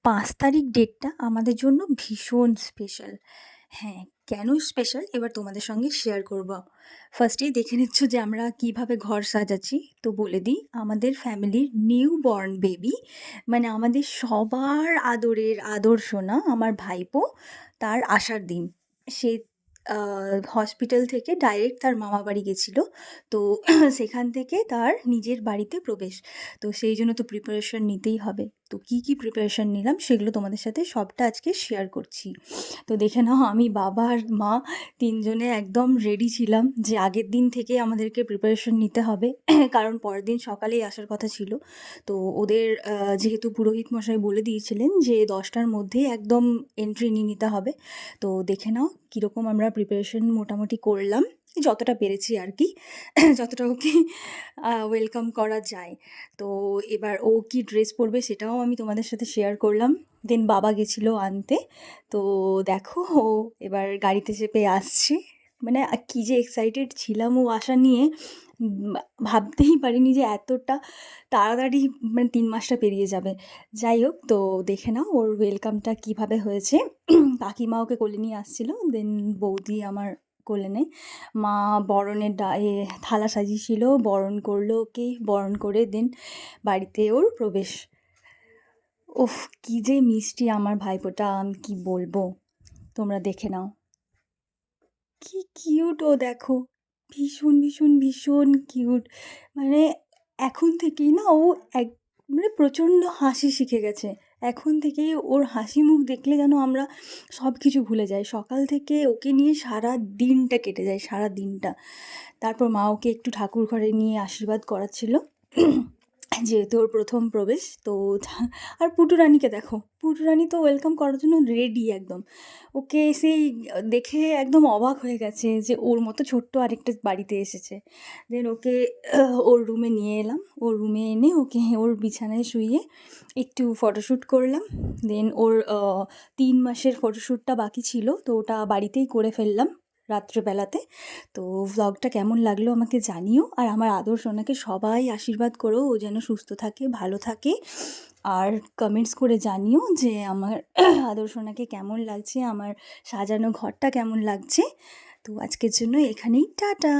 ৫ তারিখ ডেটটা আমাদের জন্য ভীষণ স্পেশাল। হ্যাঁ, কেন স্পেশাল এবার তোমাদের সঙ্গে শেয়ার করব। ফার্স্টেই দেখে নিচ্ছ যে আমরা কিভাবে ঘর সাজাচ্ছি। তো বলে দিই, আমাদের ফ্যামিলির নিউ বর্ন বেবি, মানে আমাদের সবার আদরের আদর সোনা আমার ভাইপো, তার আসার দিন। সে হসপিটাল থেকে ডাইরেক্ট তার মামাবাড়ি গেছিল। তো সেখান থেকে তার নিজের বাড়িতে প্রবেশ। তো সেই জন্য তো প্রিপারেশন নিতেই হবে। তো কী প্রিপারেশন নিলাম সেগুলো তোমাদের সাথে সবটা আজকে শেয়ার করছি। তো দেখে নাও, আমি, বাবা আর মা ৩ জনে একদম রেডি ছিলাম যে আগের দিন থেকে আমাদেরকে প্রিপারেশন নিতে হবে। কারণ পরের দিন সকালেই আসার কথা ছিল। তো ওদের যেহেতু পুরোহিত মশাই বলে দিয়েছিলেন যে ১০টার মধ্যেই একদম এন্ট্রি নিয়ে নিতে হবে। তো দেখে নাও কীরকম আমরা প্রিপারেশন মোটামুটি করলাম, যতটা পেরেছি আর কি। যতটা ওকে ওয়েলকাম করা যায়। তো এবার ও কী ড্রেস পরবে সেটাও আমি তোমাদের সাথে শেয়ার করলাম। দেন বাবা গেছিলো আনতে। তো দেখো, ও এবার গাড়িতে চেপে আসছে। মানে কী যে এক্সাইটেড ছিলাম ও আসা নিয়ে। ভাবতেই পারিনি যে এতটা তাড়াতাড়ি মানে ৩ মাসটা পেরিয়ে যাবে। যাই হোক, তো দেখে নাও ওর ওয়েলকামটা কীভাবে হয়েছে। কাকিমা ওকে কোলে নিয়ে আসছিল, দেন বৌদি আমার কোলে নেয়। মা বরণের থালা সাজিয়েছিল, বরণ করলো ওকে, বরণ করে দেন বাড়িতে ওর প্রবেশ। উফ, কী যে মিষ্টি আমার ভাইপোটা, আমি কি বলবো, তোমরা দেখে নাও। কি কিউট ও, দেখো, ভীষণ ভীষণ ভীষণ কিউট। মানে এখন থেকেই না ও এক মানে প্রচণ্ড হাসি শিখে গেছে। এখন থেকেই ওর হাসি মুখ দেখলে যেন আমরা সব কিছু ভুলে যাই। সকাল থেকে ওকে নিয়ে সারা দিনটা কেটে যায়, সারা দিনটা। তারপর মা ওকে একটু ঠাকুর ঘরে নিয়ে আশীর্বাদ করাচ্ছিল, যেহেতু ওর প্রথম প্রবেশ। তো আর পুটুরানিকে দেখো, পুটুরানি তো ওয়েলকাম করার জন্য রেডি একদম। ওকে সেই দেখে একদম অবাক হয়ে গেছে যে ওর মতো ছোট্ট আরেকটা বাড়িতে এসেছে। দেন ওকে ওর রুমে নিয়ে এলাম। ওর রুমে এনে ওকে ওর বিছানায় শুইয়ে একটু ফটোশ্যুট করলাম। দেন ওর ৩ মাসের ফটোশ্যুটটা বাকি ছিল, তো ওটা বাড়িতেই করে ফেললাম রাত্রেবেলাতে। তো ভ্লগটা কেমন লাগলো আমাকে জানিও। আর আমার আদর সোনাকে সবাই আশীর্বাদ করো, ও যেন সুস্থ থাকে, ভালো থাকে। আর কমেন্টস করে জানিও যে আমার আদর সোনাকে কেমন লাগছে, আমার সাজানো ঘরটা কেমন লাগছে। তো আজকের জন্য এখানেই টাটা।